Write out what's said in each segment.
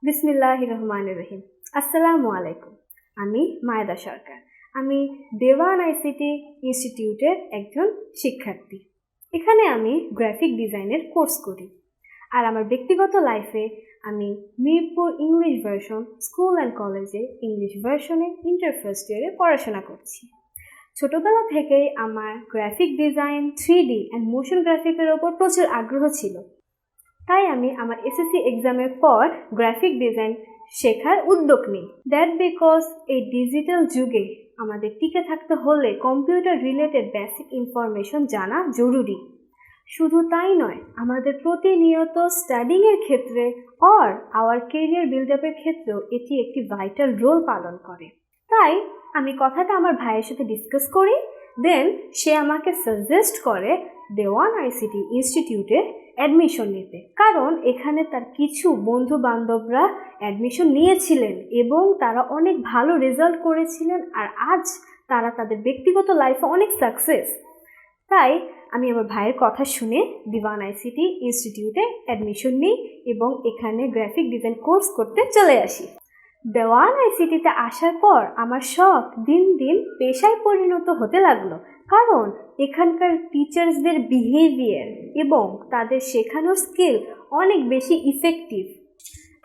বিসমিল্লাহির রহমানির রহিম। আসসালামু আলাইকুম। আমি মায়েদা সরকার। আমি দেওয়ান আইসিটি ইনস্টিটিউটের একজন শিক্ষার্থী। এখানে আমি গ্রাফিক ডিজাইনের কোর্স করি। আর আমার ব্যক্তিগত লাইফে আমি Mirpur English version school and কলেজে ইংলিশ ভার্সনে ইন্টার ফার্স্ট ইয়ারে পড়াশোনা করছি। ছোটবেলা থেকেই আমার graphic design, 3D and motion গ্রাফিকের ওপর প্রচুর আগ্রহ ছিল। তাই আমি আমার এসএসসি এক্সামের পর গ্রাফিক ডিজাইন শেখার উদ্যোগ নিই। দ্যাট বিকজ এই ডিজিটাল যুগে আমাদের টিকে থাকতে হলে কম্পিউটার রিলেটেড বেসিক ইনফরমেশন জানা জরুরি। শুধু তাই নয়, আমাদের প্রতিনিয়ত স্টাডিংয়ের ক্ষেত্রে আর আওয়ার কেরিয়ার বিল্ড আপের ক্ষেত্রেও এটি একটি ভাইটাল রোল পালন করে। তাই আমি কথাটা আমার ভাইয়ের সাথে ডিসকাস করি, দেন সে আমাকে সাজেস্ট করে দেওয়ান আইসিটি ইনস্টিটিউটে অ্যাডমিশন নিতে, কারণ এখানে তার কিছু বন্ধু বান্ধবরা অ্যাডমিশন নিয়েছিলেন এবং তারা অনেক ভালো রেজাল্ট করেছিলেন, আর আজ তারা তাদের ব্যক্তিগত লাইফে অনেক সাকসেস। তাই আমি আমার ভাইয়ের কথা শুনে দেওয়ান আইসিটি ইনস্টিটিউটে অ্যাডমিশন নিই এবং এখানে গ্রাফিক ডিজাইন কোর্স করতে চলে আসি। দেওয়ান আইসিটিতে আসার পর আমার শখ দিন দিন পেশায় পরিণত হতে লাগলো, কারণ এখানকার টিচার্সদের বিহেভিয়ার এবং তাদের শেখানোর স্কিল অনেক বেশি effective.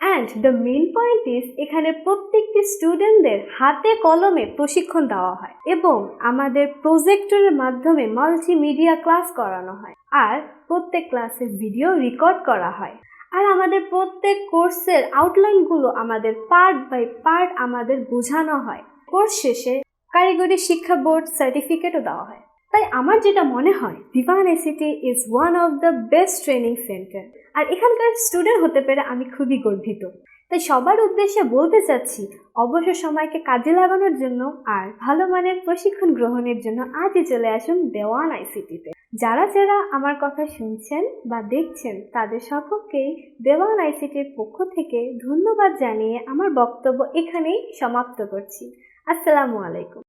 And the main point is, এখানে প্রত্যেকটি স্টুডেন্টদের হাতে কলমে প্রশিক্ষণ দেওয়া হয় এবং আমাদের প্রজেক্টরের মাধ্যমে মাল্টিমিডিয়া ক্লাস করানো হয়, আর প্রত্যেক ক্লাসের ভিডিও রেকর্ড করা হয়। আর আমাদের প্রত্যেক কোর্সের আউটলাইনগুলো আমাদের পার্ট বাই পার্ট আমাদের বোঝানো হয়। কোর্স শেষে কারিগরি শিক্ষা বোর্ড সার্টিফিকেটও দেওয়া হয়। তাই আমার যেটা মনে হয়, Dewan ICT is one of the best training centre, আর এখানকার স্টুডেন্ট হতে পেরে আমি খুবই গর্বিত। তাই সবার উদ্দেশ্যে বলতে চাচ্ছি, অবসর সময়কে কাজে লাগানোর জন্য আর ভালো মানের প্রশিক্ষণ গ্রহণের জন্য আজই চলে আসুন দেওয়ান আইসিটিতে। যারা যারা আমার কথা শুনছেন বা দেখছেন তাদের সকলকেই দেওয়ান আইসিটির পক্ষ থেকে ধন্যবাদ জানিয়ে আমার বক্তব্য এখানেই সমাপ্ত করছি। আসসালামু আলাইকুম।